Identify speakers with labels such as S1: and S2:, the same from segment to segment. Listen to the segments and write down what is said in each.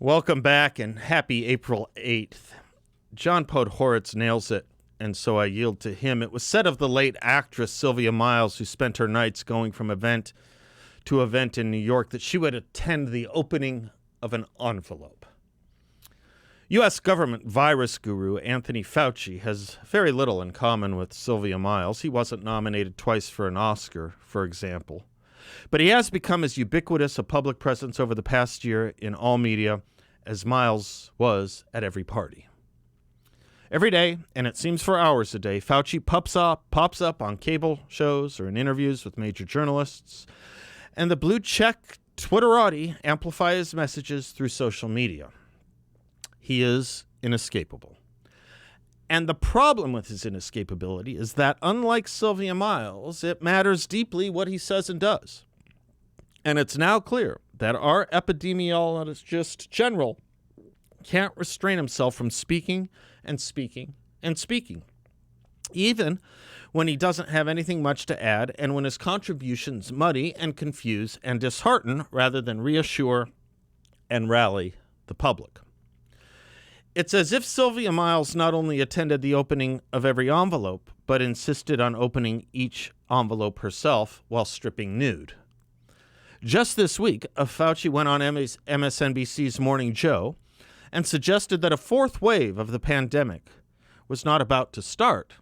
S1: Welcome back and happy April 8th. John Podhoretz nails it, and so I yield to him. It was said of the late actress Sylvia Miles, who spent her nights going from event to event in New York, that she would attend the opening of an envelope. U.S. government virus guru Anthony Fauci has very little in common with Sylvia Miles. He wasn't nominated twice for an Oscar, for example. But he has become as ubiquitous a public presence over the past year in all media as Miles was at every party. Every day, and it seems for hours a day, Fauci pops up on cable shows or in interviews with major journalists, and the blue-check Twitterati amplify his messages through social media. He is inescapable. And the problem with his inescapability is that, unlike Sylvia Miles, it matters deeply what he says and does. And it's now clear that our epidemiologist general can't restrain himself from speaking and speaking and speaking, even when he doesn't have anything much to add and when his contributions muddy and confuse and dishearten rather than reassure and rally the public. It's as if Sylvia Miles not only attended the opening of every envelope, but insisted on opening each envelope herself while stripping nude. Just this week, Fauci went on MSNBC's Morning Joe and suggested that a fourth wave of the pandemic was not about to start,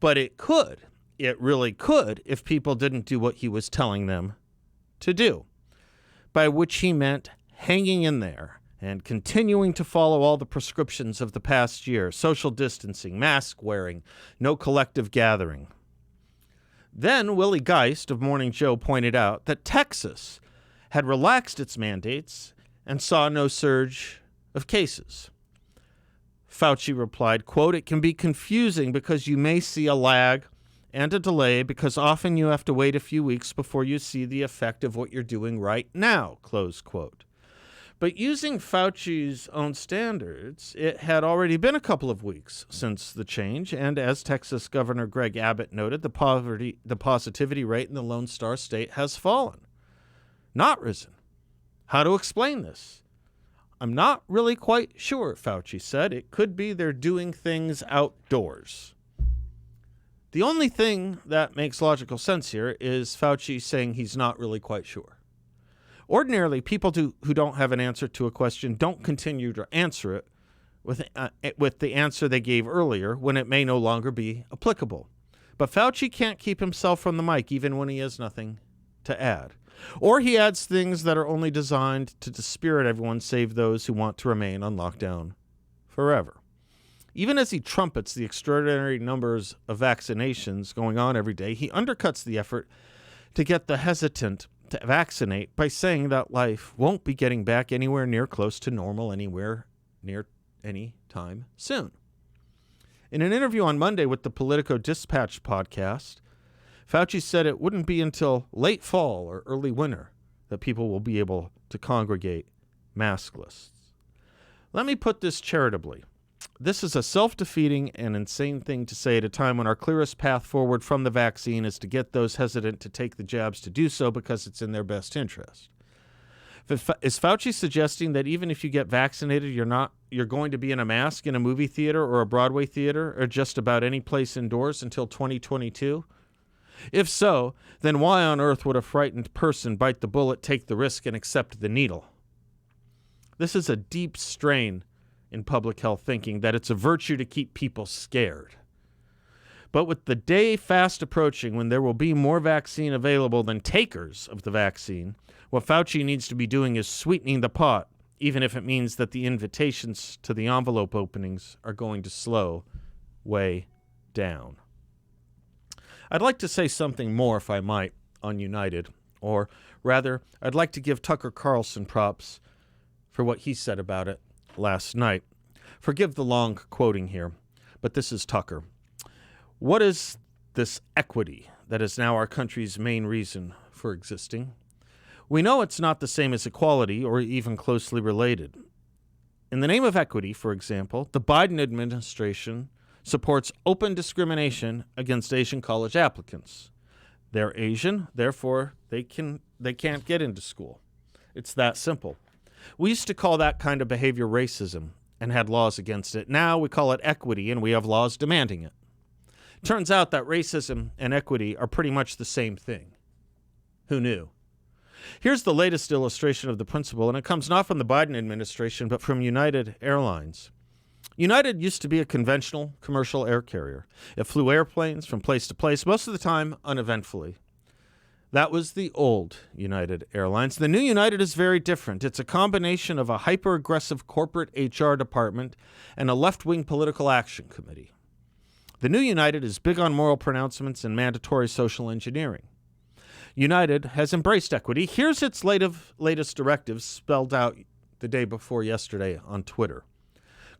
S1: but it could. It really could if people didn't do what he was telling them to do, by which he meant hanging in there and continuing to follow all the prescriptions of the past year: social distancing, mask wearing, no collective gathering. Then Willie Geist of Morning Joe pointed out that Texas had relaxed its mandates and saw no surge of cases. Fauci replied, quote, "It can be confusing because you may see a lag and a delay because often you have to wait a few weeks before you see the effect of what you're doing right now," close quote. But using Fauci's own standards, it had already been a couple of weeks since the change, and as Texas Governor Greg Abbott noted, the positivity rate in the Lone Star State has fallen, not risen. How to explain this? "I'm not really quite sure," Fauci said. "It could be they're doing things outdoors." The only thing that makes logical sense here is Fauci saying he's not really quite sure. Ordinarily, people who don't have an answer to a question don't continue to answer it with the answer they gave earlier when it may no longer be applicable. But Fauci can't keep himself from the mic even when he has nothing to add. Or he adds things that are only designed to dispirit everyone save those who want to remain on lockdown forever. Even as he trumpets the extraordinary numbers of vaccinations going on every day, he undercuts the effort to get the hesitant to vaccinate by saying that life won't be getting back anywhere near close to normal anywhere near any time soon. In an interview on Monday with the Politico Dispatch podcast, Fauci said it wouldn't be until late fall or early winter that people will be able to congregate maskless. Let me put this charitably. This is a self-defeating and insane thing to say at a time when our clearest path forward from the vaccine is to get those hesitant to take the jabs to do so because it's in their best interest. Is Fauci suggesting that even if you get vaccinated, you're going to be in a mask in a movie theater or a Broadway theater or just about any place indoors until 2022? If so, then why on earth would a frightened person bite the bullet, take the risk, and accept the needle? This is a deep strain in public health thinking that it's a virtue to keep people scared. But with the day fast approaching when there will be more vaccine available than takers of the vaccine, what Fauci needs to be doing is sweetening the pot, even if it means that the invitations to the envelope openings are going to slow way down. I'd like to say something more, if I might, on United, or rather, I'd like to give Tucker Carlson props for what he said about it last night. Forgive the long quoting here, but this is Tucker. What is this equity that is now our country's main reason for existing? We know it's not the same as equality or even closely related. In the name of equity, for example, the Biden administration supports open discrimination against Asian college applicants. They're Asian, therefore they can't get into school. It's that simple. We used to call that kind of behavior racism and had laws against it. Now we call it equity, and we have laws demanding it. Turns out that racism and equity are pretty much the same thing. Who knew? Here's the latest illustration of the principle, and it comes not from the Biden administration, but from United Airlines. United used to be a conventional commercial air carrier. It flew airplanes from place to place, most of the time uneventfully. That was the old United Airlines. The new United is very different. It's a combination of a hyper-aggressive corporate HR department and a left-wing political action committee. The new United is big on moral pronouncements and mandatory social engineering. United has embraced equity. Here's its latest directives spelled out the day before yesterday on Twitter.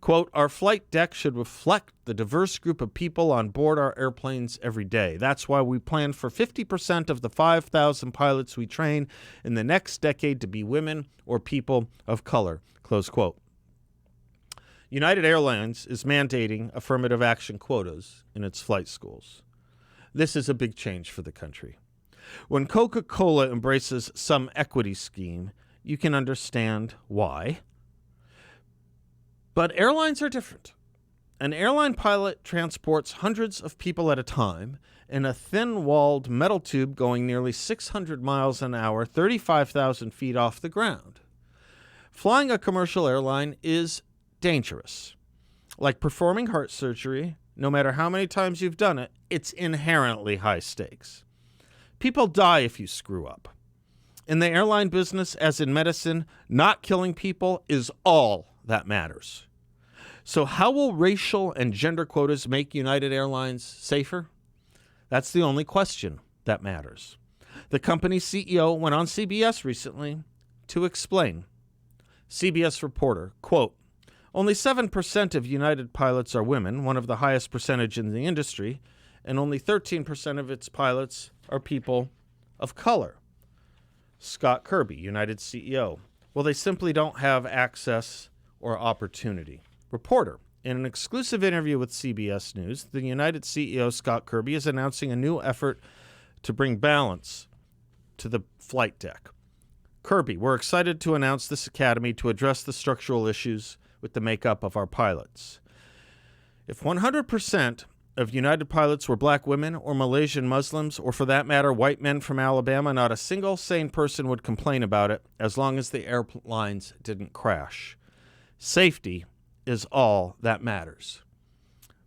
S1: Quote, our flight deck should reflect the diverse group of people on board our airplanes every day. That's why we plan for 50% of the 5,000 pilots we train in the next decade to be women or people of color, close quote. United Airlines is mandating affirmative action quotas in its flight schools. This is a big change for the country. When Coca-Cola embraces some equity scheme, you can understand why. But airlines are different. An airline pilot transports hundreds of people at a time in a thin-walled metal tube going nearly 600 miles an hour, 35,000 feet off the ground. Flying a commercial airline is dangerous. Like performing heart surgery, no matter how many times you've done it, it's inherently high stakes. People die if you screw up. In the airline business, as in medicine, not killing people is all that matters. So how will racial and gender quotas make United Airlines safer? That's the only question that matters. The company's CEO went on CBS recently to explain. CBS reporter, quote, only 7% of United pilots are women, one of the highest percentage in the industry, and only 13% of its pilots are people of color. Scott Kirby, United CEO. Well, they simply don't have access or opportunity. Reporter, in an exclusive interview with CBS News, the United CEO, Scott Kirby, is announcing a new effort to bring balance to the flight deck. Kirby, we're excited to announce this academy to address the structural issues with the makeup of our pilots. If 100% of United pilots were black women or Malaysian Muslims, or for that matter, white men from Alabama, not a single sane person would complain about it as long as the airlines didn't crash. Safety is all that matters.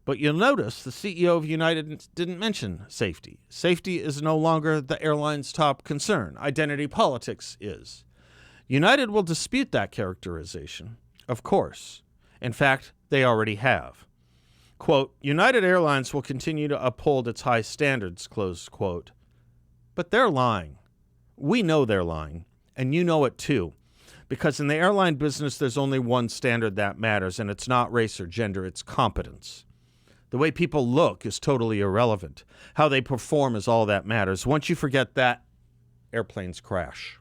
S1: But you'll notice the CEO of United didn't mention safety. Safety is no longer the airline's top concern. Identity politics is. United will dispute that characterization, of course. In fact, they already have. Quote, United Airlines will continue to uphold its high standards, close quote. But they're lying. We know they're lying, and you know it too. Because in the airline business, there's only one standard that matters, and it's not race or gender, it's competence. The way people look is totally irrelevant. How they perform is all that matters. Once you forget that, airplanes crash.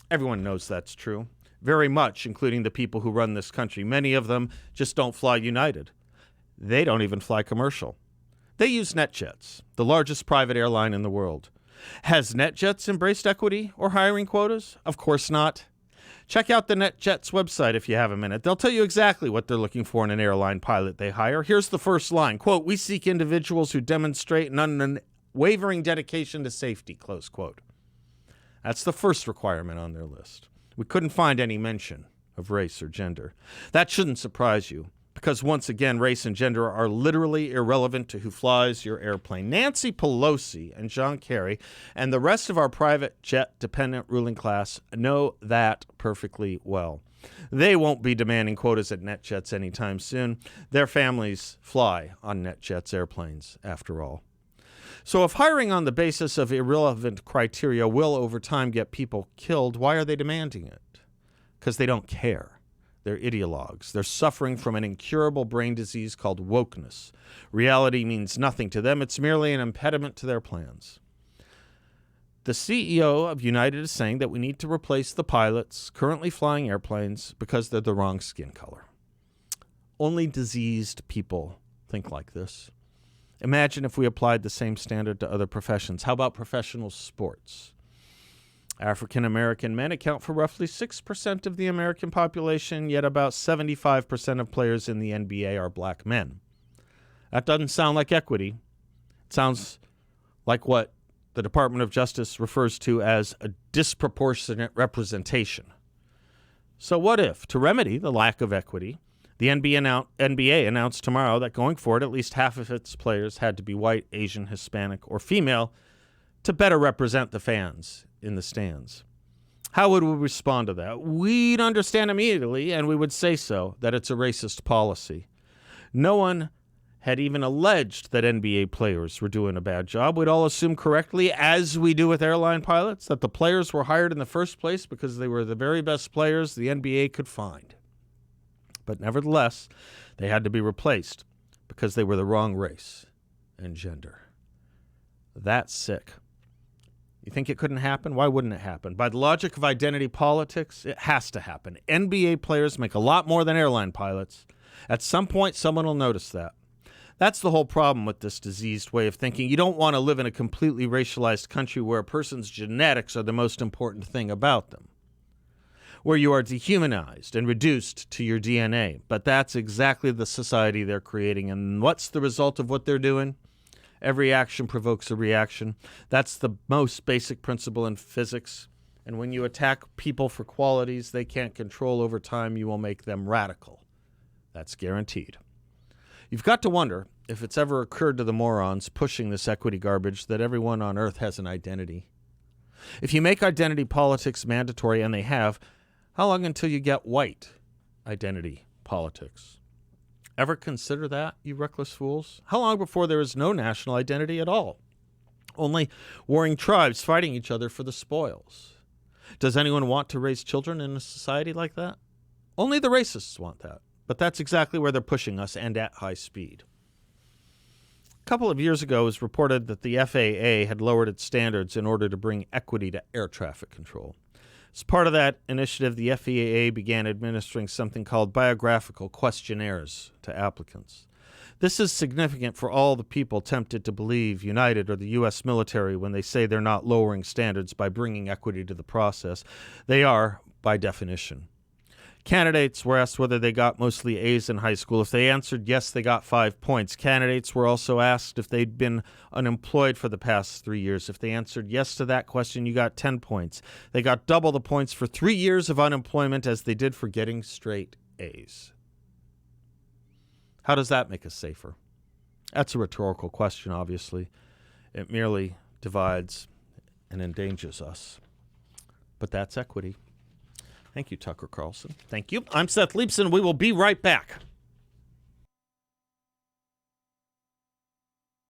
S1: Everyone knows that's true. Very much, including the people who run this country. Many of them just don't fly United. They don't even fly commercial. They use NetJets, the largest private airline in the world. Has NetJets embraced equity or hiring quotas? Of course not. Check out the NetJets website if you have a minute. They'll tell you exactly what they're looking for in an airline pilot they hire. Here's the first line. Quote, we seek individuals who demonstrate an unwavering dedication to safety, close quote. That's the first requirement on their list. We couldn't find any mention of race or gender. That shouldn't surprise you, because once again, race and gender are literally irrelevant to who flies your airplane. Nancy Pelosi and John Kerry and the rest of our private jet-dependent ruling class know that perfectly well. They won't be demanding quotas at NetJets anytime soon. Their families fly on NetJets airplanes, after all. So if hiring on the basis of irrelevant criteria will over time get people killed, why are they demanding it? Because they don't care. They're ideologues. They're suffering from an incurable brain disease called wokeness. Reality means nothing to them. It's merely an impediment to their plans. The CEO of United is saying that we need to replace the pilots currently flying airplanes because they're the wrong skin color. Only diseased people think like this. Imagine if we applied the same standard to other professions. How about professional sports? African American men account for roughly 6% of the American population, yet about 75% of players in the NBA are black men. That doesn't sound like equity. It sounds like what the Department of Justice refers to as a disproportionate representation. So what if, to remedy the lack of equity, the NBA announced tomorrow that going forward, at least half of its players had to be white, Asian, Hispanic, or female to better represent the fans in the stands? How would we respond to that? We'd understand immediately, and we would say so, that it's a racist policy. No one had even alleged that NBA players were doing a bad job. We'd all assume correctly, as we do with airline pilots, that the players were hired in the first place because they were the very best players the NBA could find. But nevertheless, they had to be replaced because they were the wrong race and gender. That's sick. You think it couldn't happen? Why wouldn't it happen? By the logic of identity politics, it has to happen. NBA players make a lot more than airline pilots. At some point, someone will notice that. That's the whole problem with this diseased way of thinking. You don't want to live in a completely racialized country where a person's genetics are the most important thing about them, where you are dehumanized and reduced to your DNA. But that's exactly the society they're creating. And what's the result of what they're doing? Every action provokes a reaction. That's the most basic principle in physics. And when you attack people for qualities they can't control over time, you will make them radical. That's guaranteed. You've got to wonder if it's ever occurred to the morons pushing this equity garbage that everyone on Earth has an identity. If you make identity politics mandatory, and they have, how long until you get white identity politics? Ever consider that, you reckless fools? How long before there is no national identity at all? Only warring tribes fighting each other for the spoils. Does anyone want to raise children in a society like that? Only the racists want that. But that's exactly where they're pushing us, and at high speed. A couple of years ago, it was reported that the FAA had lowered its standards in order to bring equity to air traffic control. As part of that initiative, the FAA began administering something called biographical questionnaires to applicants. This is significant for all the people tempted to believe United or the U.S. military when they say they're not lowering standards by bringing equity to the process. They are, by definition. Candidates were asked whether they got mostly A's in high school. If they answered yes, they got 5 points. Candidates were also asked if they'd been unemployed for the past 3 years. If they answered yes to that question, you got 10 points. They got double the points for 3 years of unemployment as they did for getting straight A's. How does that make us safer? That's a rhetorical question, obviously. It merely divides and endangers us. But that's equity. Thank you, Tucker Carlson. Thank you. I'm Seth Leibson. We will be right back.